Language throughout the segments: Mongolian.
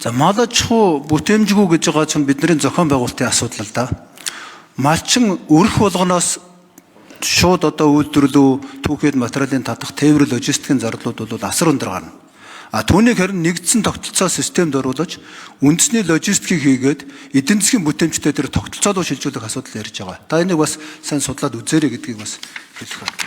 За малчхуу бүтээмжгүй гэж байгаа чинь бидний зохион байгуулалтын асуудал л да. Малчин өрх болгоноос шууд одоо үйлдвэрлэл түүхэд материалын татах тээвэр логистикийн зарлууд бол асар өндөр гарна. Түүнийг харин нэгдсэн тогтолцоо системд оруулж үндэсний логистикийг хийгээд эдийн засгийн бүтээмжтэй тэр тогтолцоо руу шилжүүлэх асуудал ярьж байгаа. Та энийг бас сайн судлаад үзээрэй гэдгийг бас хэлэх байна.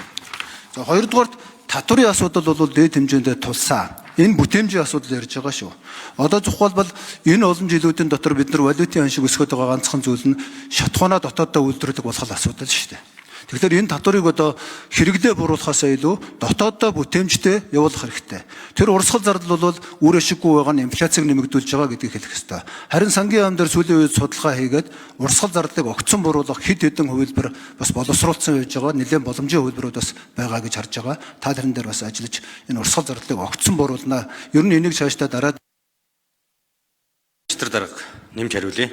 За хоёрдугаарт татварын асуудал бол дээд хэмжээндээ тулсан. Энэ бүтээмжийн асуудал ярьж байгаа шүү. Одоо зохиолбол энэ олон жилүүдийн дотор бид нар валютын аншиг өсгöd байгаа ганцхан зүйл нь шатхуунаа дотооддоо үйлдвэрлэх болох асуудал шүү дээ. Тэгэхээр энэ татварыг одоо хэрэглээ буруулахаас илүү дотооддоо бүтээмжтэй явуулах хэрэгтэй. Тэр урсгал зардал бол үр ашиггүй байгаа нь инфляцийг нэмэгдүүлж байгаа гэдгийг хэлэх ёстой. Харин сангийн яам дээр сүүлийн үед судалгаа хийгээд урсгал зардлыг огцон буруулах хэд хэдэн хувилбар бас боловсруулсан байж байгаа. Нэлээд боломжийн хувилбарууд бас байгаа гэж харж байгаа. Та тэрэн дээр бас ажиллаж энэ урсгал зардлыг огцон буруулнаа. Ер нь энийг цаашдаа дараад дарга нэмж хариулъя.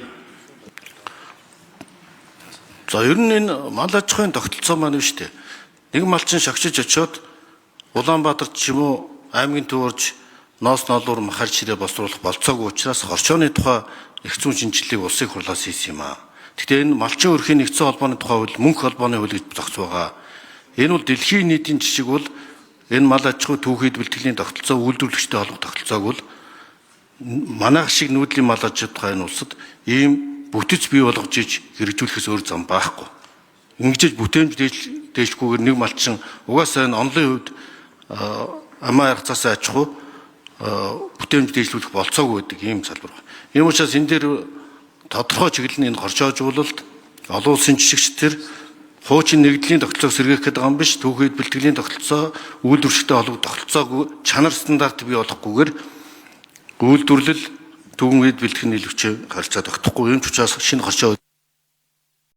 За ер нь энэ мал аж ахуйн тогтолцоо маань биш үү? Нэг малчин шагшиж очиод Улаанбаатар ч юм уу аймгийн төв орж ноос ноолуур махар чирээ босруулах болцоогүй учраас орчооны тухай их зүүн шинжилгээг улсын хурлаас хийсэн юм аа. Гэхдээ энэ малчин өрхийн нэгдсэн холбооны тухай хууль мөнх холбооны хуулийг зохиц байгаа. Энэ бол дэлхийн нийтийн жишг бол энэ мал аж ахуй түүхэд бэлтгэлийн тогтолцоо үйлдвэрлэгчтэй холбох тогтолцоог бол манайх шиг нүүдлийн мал аж ахуй энэ улсад ийм бүтэц бий болгож иж хэрэгжүүлэхээс өөр зам байхгүй. Ингэж бүтээмж дээшлгүйгээр нэг малчин угаасаа энэ онлын хувьд амаа яргацаас аж ахуй бүтээмж дээшлүүлэх болцоогүй гэдэг ийм салбар байна. Ийм учраас энэ дээр тодорхой чиглэл нь энэ хорчоож уулалт олон улсын жишгч төр хуучин нэгдлийн тогтолцоог сэргээх гэдэг юм биш. Түүхэд бэлтгэлийн тогтолцоо үйлдвэрчтэй холбогдох тогтолцоог чанар стандарт бий болгохгүйгээр үйлдвэрлэл түүн үед бэлтгэх нийлвчээ харьцаад тогтохгүй юм ч учраас шинэ хорчоо